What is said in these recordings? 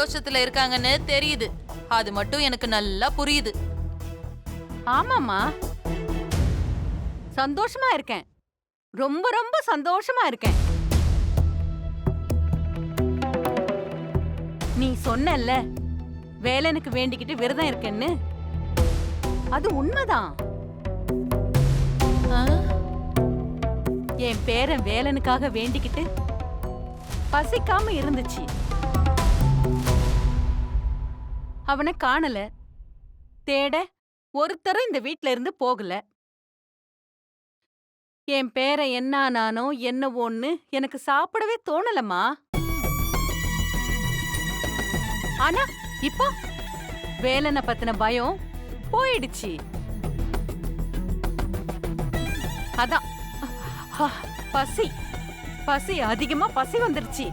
சந்தோஷத்துல இருக்காங்கன்னு தெரியுது. அது மட்டும் எனக்கு நல்லா புரியுது. ஆமாம்மா, சந்தோஷமா இருக்கேன். ரொம்ப ரொம்ப சந்தோஷமா இருக்கேன். நீ சொன்னல்ல வேலனுக்கு வேண்டிக்கிட்டு விரதம் இருக்கேன்னு, அது உண்மைதான். ஆ? என் பேரன் வேலனுக்காக வேண்டிக்கிட்டு பசிக்காம இருந்துச்சு. அவனை காணல, தேட ஒருத்தரும் இந்த வீட்ல இருந்து போகல. என் பேரன் என்னானானோ என்னவோன்னு எனக்கு சாப்பிடவே தோணலம்மா. ஆனா இப்போ வேலனை பத்தின பயம் போயிடுச்சு. அதான் பசி பசி அதிகமா பசி வந்துருச்சு.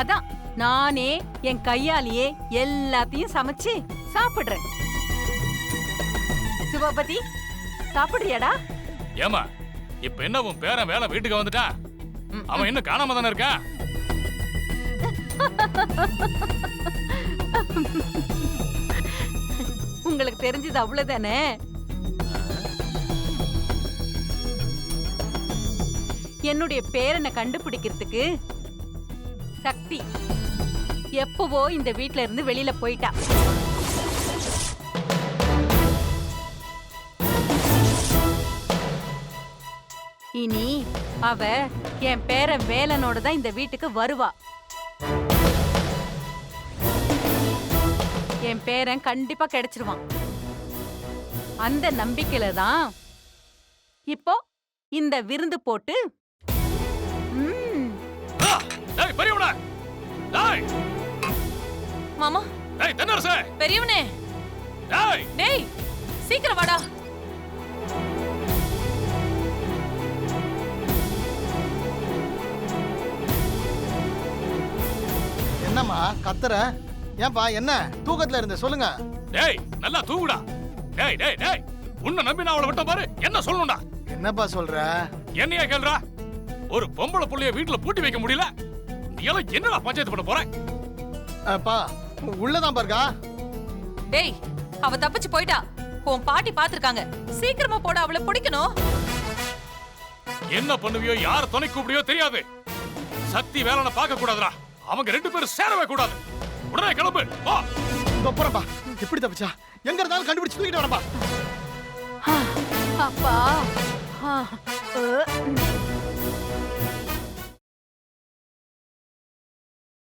அதான் நானே என் கையாலேயே எல்லாத்தையும் சமைச்சு சாப்பிடுறேன். சிவபதி, சாப்பிடுறியாடா? ஏமா இப்ப என்ன உன் பேரன் வேலை வீட்டுக்கு வந்துட்டா? அவன் இன்னும் காணாம தானே இருக்கா? உங்களுக்கு தெரிஞ்சது அவ்வளவுதானே? என்னுடைய பேரனை கண்டுபிடிக்கிறதுக்கு சக்தி எப்பவோ இந்த வீட்ல இருந்து வெளியில போயிட்டா. இனி அவ என் பேரன் வேலனோட தான் இந்த வீட்டுக்கு வருவா. என் பேரன் கண்டிப்பா கிடைச்சிருவான். அந்த நம்பிக்கையில தான் இப்போ இந்த விருந்து போட்டு டேய் பெரியவனே, டேய் மாமா, டேய் தென்னரசே, பெரியவனே, டேய் டேய் சீக்கிரம் வாடா. என்னம்மா கத்துற? ஏன்பா என்ன தூக்கத்துல இருந்த? சொல்லுங்க. டேய் நல்லா தூங்குடா. டேய் டேய் டேய், உன்னை நம்பி நான் அவளை விட்ட பாரு. என்ன சொல்லணும்டா? என்னப்பா சொல்ற? என்னையா கேள்றா? ஒரு பொம்பளை புள்ளைய வீட்டுல பூட்டி வைக்க முடியல. நீ எல்லாம் என்னடா பஞ்சாயத்து பண்ண போற? அப்பா உள்ளதான் பாருக்கா. டேய், அவ தப்பிச்சு போயிட்டா. உன் பாட்டி பாத்துருக்காங்க. சீக்கிரமா போட, அவளை பிடிக்கணும். என்ன பண்ணுவியோ, யார துணை கூப்பிடியோ தெரியாது. சக்தி வேலனை பார்க்க கூடாதுடா. அவங்க ரெண்டு பேரும் சேரவே கூடாது. உடனே கிளம்பு வா. போறப்பா. எப்படி தப்பிச்சா? எங்க இருந்தாலும் கண்டுபிடிச்சு தூக்கிட்டு வரப்பா. அப்பா